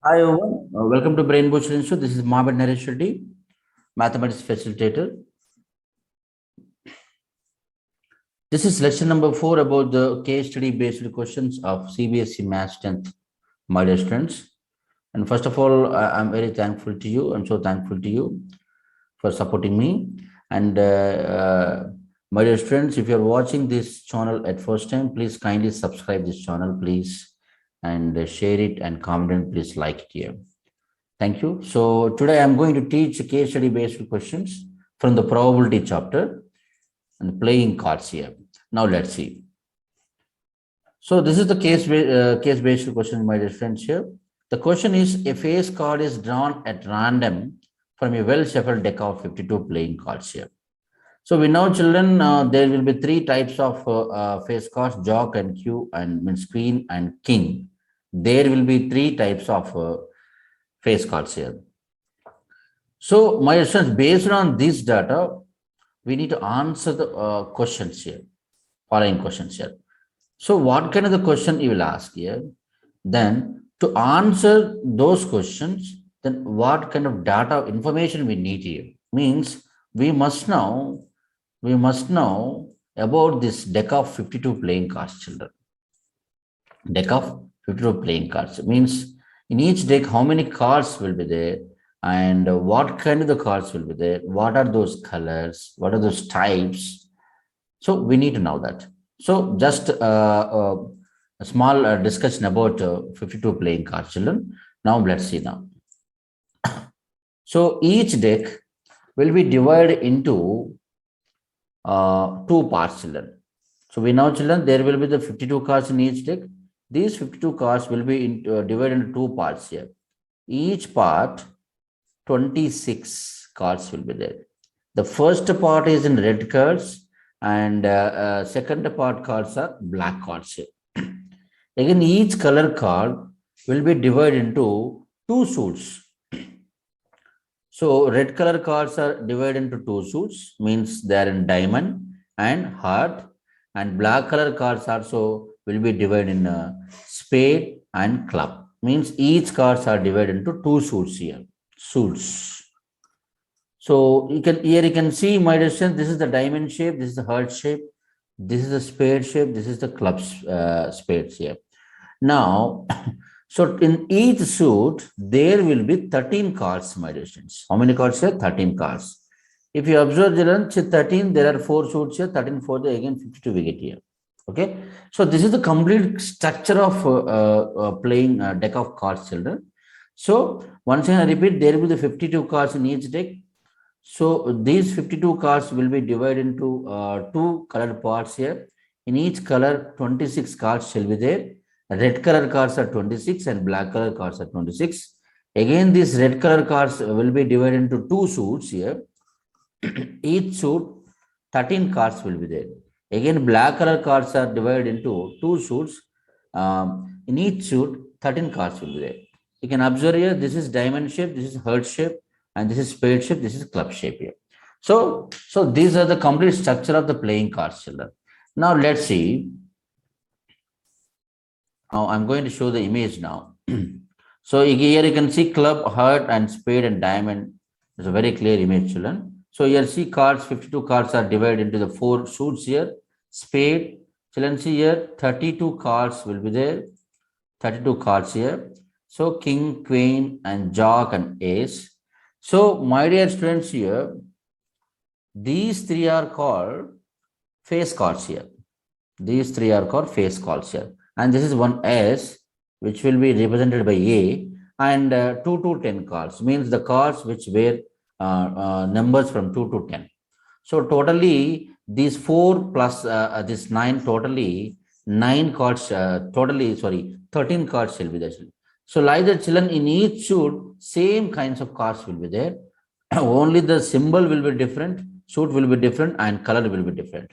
Hi, everyone. Welcome to Brain Booster Institute. This is Mohammed Naresh Reddy, Mathematics Facilitator. This is lesson number 4 about the case study based questions of CBSE Maths 10th, my dear students. And first of all, I'm very thankful to you. I'm so thankful to you for supporting me. And my dear students, if you're watching this channel at first time, please kindly subscribe this channel, please, and share it and comment and please like it here. Thank you. So today I'm going to teach case study based questions from the probability chapter and playing cards here. Now let's see. So this is the case based question, my dear friends here. The question is a face card is drawn at random from a well shuffled deck of 52 playing cards here. So we know, children, there will be three types of face cards: jock and q, and means queen and king. There will be three types of face cards here. So, my students, based on this data, we need to answer the questions here, following questions here. So, what kind of the question you will ask here? Then, to answer those questions, then what kind of data information we need here? Means we must know about this deck of 52 playing cards, children. Deck of 52 playing cards means in each deck how many cards will be there, and what kind of the cards will be there, what are those colors, what are those types. So we need to know that. So just a small discussion about 52 playing cards, children. Now let's see now. So each deck will be divided into two parts, children. So we know, children, there will be the 52 cards in each deck. These 52 cards will be divided into two parts here. Each part, 26 cards will be there. The first part is in red cards, and second part cards are black cards here. Again, each color card will be divided into two suits. So red color cards are divided into two suits, means they are in diamond and heart, and black color cards also will be divided in spade and club. Means each cards are divided into two suits here. Suits. So you can see, my distance. This is the diamond shape. This is the heart shape. This is the spade shape. This is the club spades here. Now, so in each suit, there will be 13 cards, my distance. How many cards here? 13 cards. If you observe, children, 13, there are 4 suits here, 13 for the again 52 we get here. Okay. So this is the complete structure of playing deck of cards, children. So once again, I repeat, there will be the 52 cards in each deck. So these 52 cards will be divided into two colored parts here. In each color, 26 cards shall be there. Red color cards are 26 and black color cards are 26. Again, these red color cards will be divided into two suits here. Each suit, 13 cards will be there. Again, black color cards are divided into two suits. In each suit, 13 cards will be there. You can observe here, this is diamond shape, this is heart shape, and this is spade shape, this is club shape here. So these are the complete structure of the playing cards, children. Now let's see. Now I'm going to show the image now. So here you can see club, heart, and spade and diamond. It's a very clear image, children. So here see cards, 52 cards are divided into the 4 suits here. Spade, children see here, 32 cards will be there. 32 cards here. So king, queen, and jack and ace. So my dear students here, these three are called face cards here. These three are called face cards here. And this is one S, which will be represented by A, and 2 to 10 cards, means the cards which were numbers from 2 to 10. So totally these 4 plus this 9, totally 9 cards, 13 cards shall be there. So like the children, in each suit, same kinds of cards will be there. Only the symbol will be different, suit will be different, and color will be different.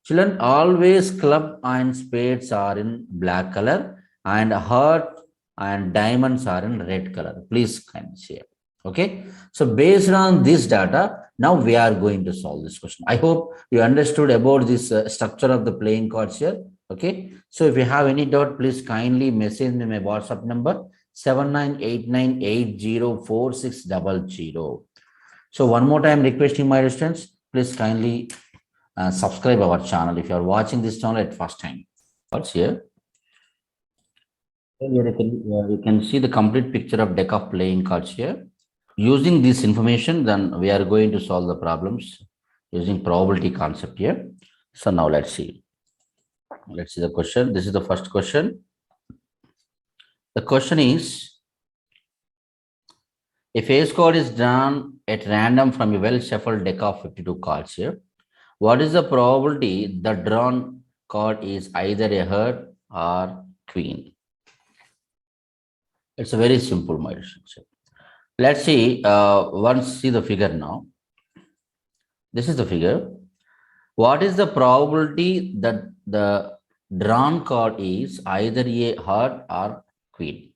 Children, always club and spades are in black color, and heart and diamonds are in red color. Please kindly share. Okay. So based on this data, now we are going to solve this question. I hope you understood about this structure of the playing cards here. Okay. So if you have any doubt, please kindly message me my WhatsApp number 7989804600. So one more time requesting my students, please kindly subscribe our channel if you are watching this channel at first time. What's here? Here you can see the complete picture of deck of playing cards here. Using this information, then we are going to solve the problems using probability concept here. So now let's see. Let's see the question. This is the first question. The question is, if ace card is drawn at random from a well-shuffled deck of 52 cards here, what is the probability the drawn card is either a heart or queen? It's a very simple, my relationship. Let's see, once see the figure now. This is the figure. What is the probability that the drawn card is either a heart or queen?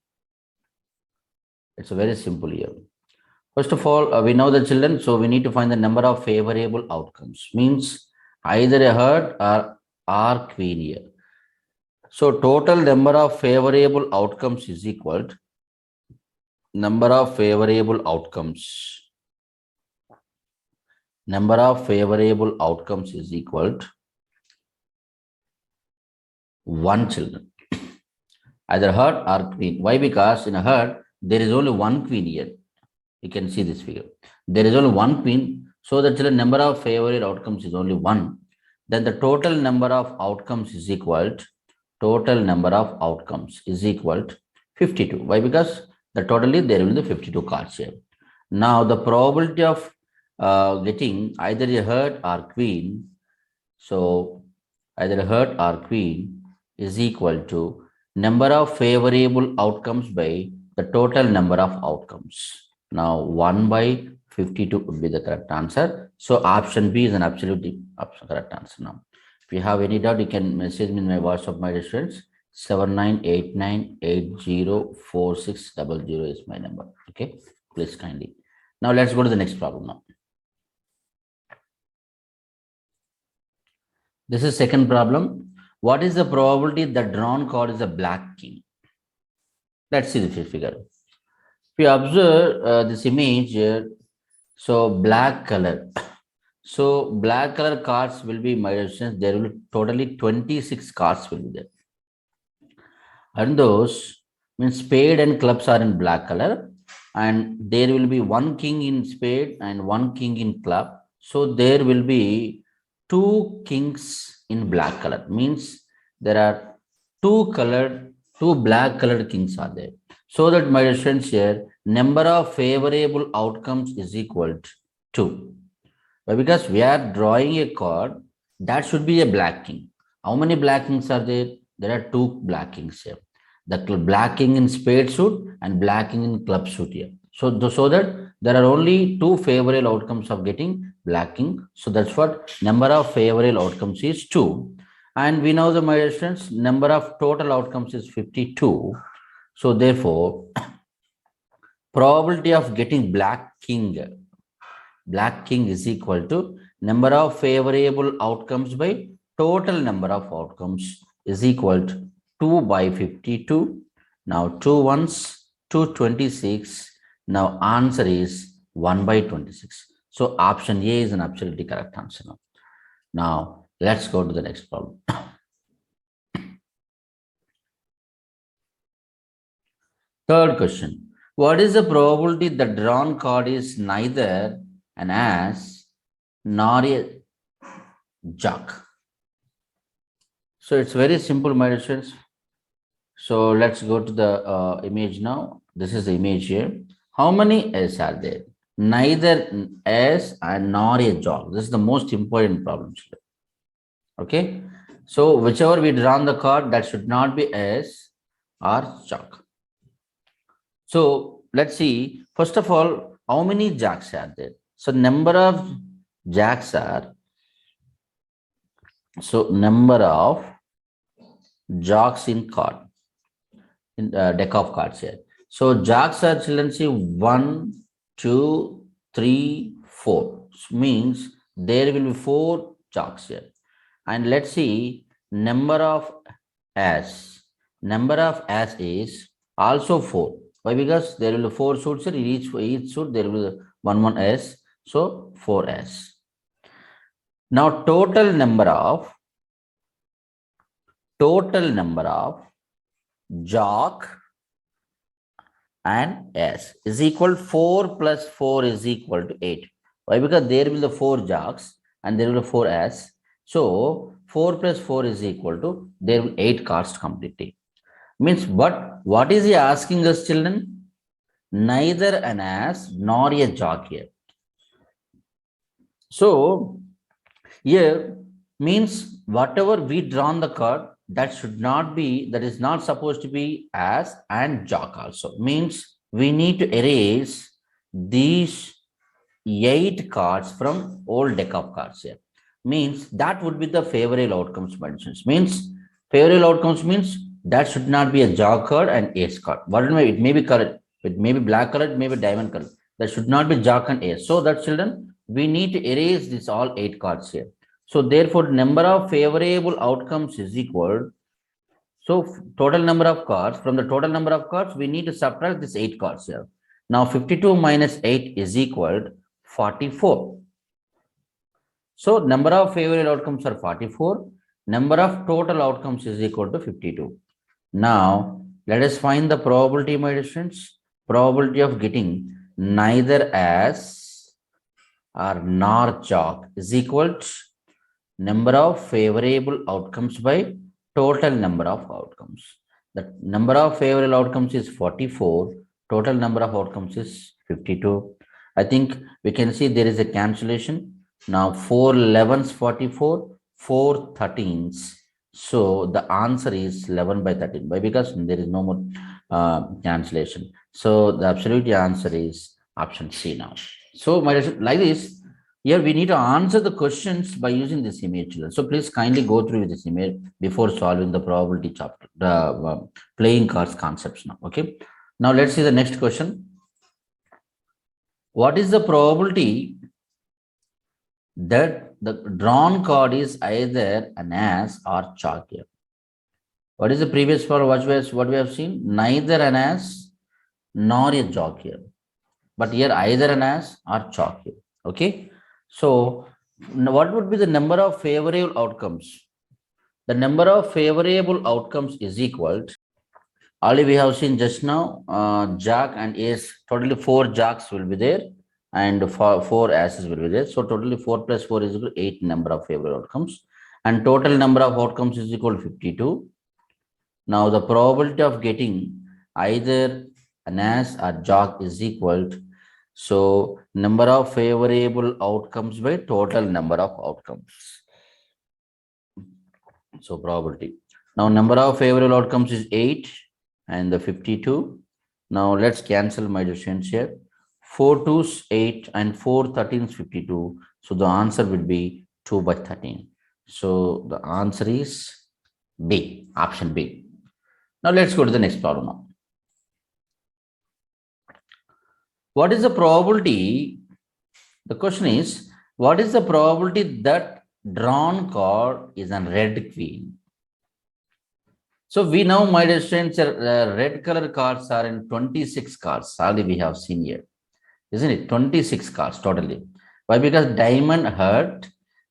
It's a very simple here. First of all, we know the children, so we need to find the number of favorable outcomes. Means either a heart or queen here. So total number of favorable outcomes is equal to number of favorable outcomes. Number of favorable outcomes is equal to 1 children. Either heart or queen. Why? Because in a heart, there is only one queen here. You can see this figure. There is only one queen. So the children number of favorable outcomes is only 1. Then the total number of outcomes is equal to total number of outcomes is equal to 52. Why? Because the totally there will be 52 cards here. Now the probability of getting either a heart or queen. So either a heart or queen is equal to number of favorable outcomes by the total number of outcomes. Now 1 by 52 would be the correct answer. So option B is an absolutely correct answer. Now, if you have any doubt, you can message me in my WhatsApp, my students. 7989804600 is my number. Okay, please kindly. Now let's go to the next problem now. This is second problem. What is the probability that drawn card is a black king? Let's see the figure. If you observe this image here, so black color. So black color cards will be, my students, there will be totally 26 cards will be there. And those means spade and clubs are in black color. And there will be one king in spade and one king in club. So there will be 2 kings in black color. Means there are two black colored kings are there. So that, my students, here number of favorable outcomes is equal to 2. But because we are drawing a card, that should be a black king. How many black kings are there? There are 2 black kings here. The black king in spade suit and black king in club suit here. So that there are only 2 favorable outcomes of getting black king. So that's what number of favorable outcomes is 2. And we know the, my students, number of total outcomes is 52. So therefore, probability of getting black king is equal to number of favorable outcomes by total number of outcomes is equal to 2 by 52. Now 2 ones, 226. Now answer is 1 by 26. So option A is an absolutely correct answer. Now let's go to the next problem. Third question. What is the probability that drawn card is neither an ace nor a jack? So it's very simple, my students. So let's go to the image now. This is the image here. How many aces are there? Neither ace and nor a jack. This is the most important problem. Okay. So whichever we drawn the card, that should not be ace or jack. So let's see. First of all, how many jacks are there? So number of jacks are, so number of jacks in card, in deck of cards here. So jacks are, children, see 1, 2, 3, 4. So means there will be 4 jacks here. And let's see number of as. Number of as is also 4. Why? Because there will be 4 suits here. Each suit there will be one S. So 4S. Now total number of jock and S is equal 4 plus 4 is equal to 8. Why? Because there will be 4 jocks and there will be 4 S. So 4 plus 4 is equal to there will 8 cars completely. Means what is he asking us, children? Neither an ass nor a jock here. So here means whatever we drawn the card, that is not supposed to be ass and jock also. Means we need to erase these 8 cards from old deck of cards here. Means that would be the favorable outcomes mentions. Means favorable outcomes means that should not be a jock card and ace card. What it may be colored, it may be black colored, maybe diamond colored. That should not be jock and ace. So that, children, we need to erase this all 8 cards here. So therefore, number of favorable outcomes is equal. So total number of cards, from the total number of cards, we need to subtract this 8 cards here. Now 52 minus 8 is equal to 44. So number of favorable outcomes are 44. Number of total outcomes is equal to 52. Now let us find the probability, my dear students. Probability of getting neither as or nor jock is equal to number of favorable outcomes by total number of outcomes. The number of favorable outcomes is 44. Total number of outcomes is 52. I think we can see there is a cancellation. Now 4 11s 44, 4 13s. So the answer is 11 by 13. Why? Because there is no more cancellation. So the absolute answer is option C now. So like this, here we need to answer the questions by using this image. So please kindly go through this image before solving the probability chapter, the playing cards concepts now. Okay. Now let's see the next question. What is the probability that the drawn card is either an ass or chalk here? What is the previous for what we have seen? Neither an ass nor a jock here. But here either an ass or chalk here. Okay. So what would be the number of favorable outcomes? The number of favorable outcomes is equal to, already we have seen just now, jack and ace, totally 4 jacks will be there and 4 asses will be there. So totally 4 plus 4 is equal to 8 number of favorable outcomes, and total number of outcomes is equal to 52. Now the probability of getting either an ass or jock is equal to, so number of favorable outcomes by total number of outcomes. So probability. Now number of favorable outcomes is 8 and the 52. Now let's cancel my distance here. 4 2s 8 and 4 13s 52. So the answer will be 2 by 13. So the answer is B, option B. Now let's go to the next problem now. What is the probability? The question is, what is the probability that drawn card is a red queen? So we know, my dear students, red color cards are in 26 cards. Already we have seen here, isn't it? 26 cards totally. Why? Because diamond heart,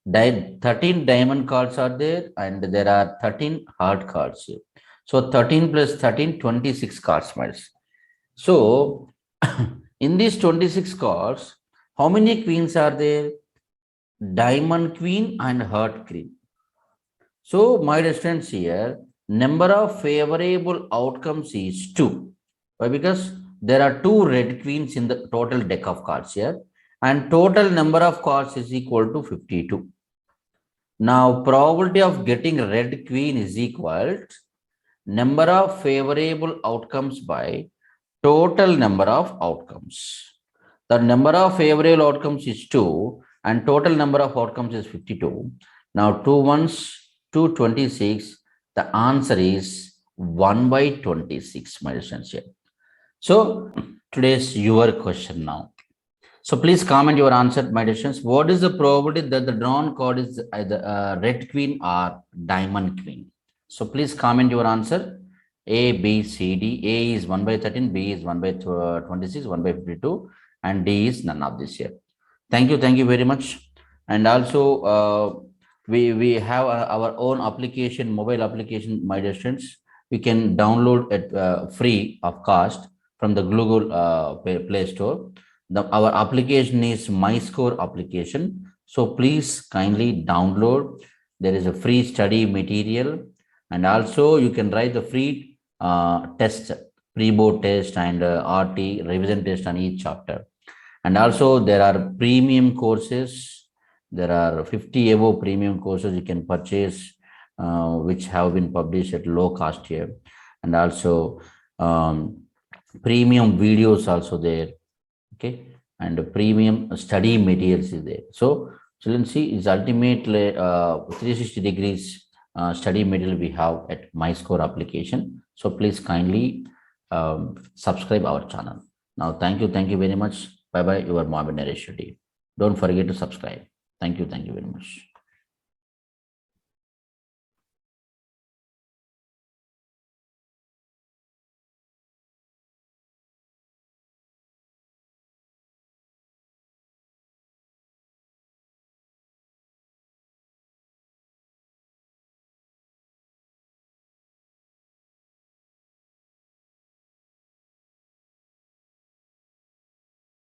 13 diamond cards are there, and there are 13 heart cards here. So 13 plus 13, 26 cards, my dear. So in these 26 cards, how many queens are there? Diamond queen and heart queen. So my dear students, here number of favorable outcomes is 2. Why? Because there are 2 red queens in the total deck of cards here, and total number of cards is equal to 52. Now probability of getting red queen is equal to number of favorable outcomes by total number of outcomes. The number of favorable outcomes is 2 and total number of outcomes is 52. Now 2 ones, 226. The answer is 1 by 26, my friends here. So today's your question now. So please comment your answer, my dear. What is the probability that the drawn card is either red queen or diamond queen? So please comment your answer. A, B, C, D. A is 1 by 13, B is 1 by 26, 1 by 52, and D is none of this here. Thank you very much. And also, we have our own application, mobile application, my dear students. We can download it free of cost from the Google Play Store. Our application is MyScore application. So please kindly download. There is a free study material, and also you can write the free test, pre-board test and RT revision test on each chapter. And also there are premium courses. There are 50 above premium courses you can purchase, which have been published at low cost here. And also premium videos also there. Okay. And the premium study materials is there. So children, see, is ultimately 360 degrees study material we have at MyScore application. So please kindly subscribe our channel. Now, thank you very much. Bye bye, your Mohammed Naresh Reddy. Don't forget to subscribe. Thank you very much.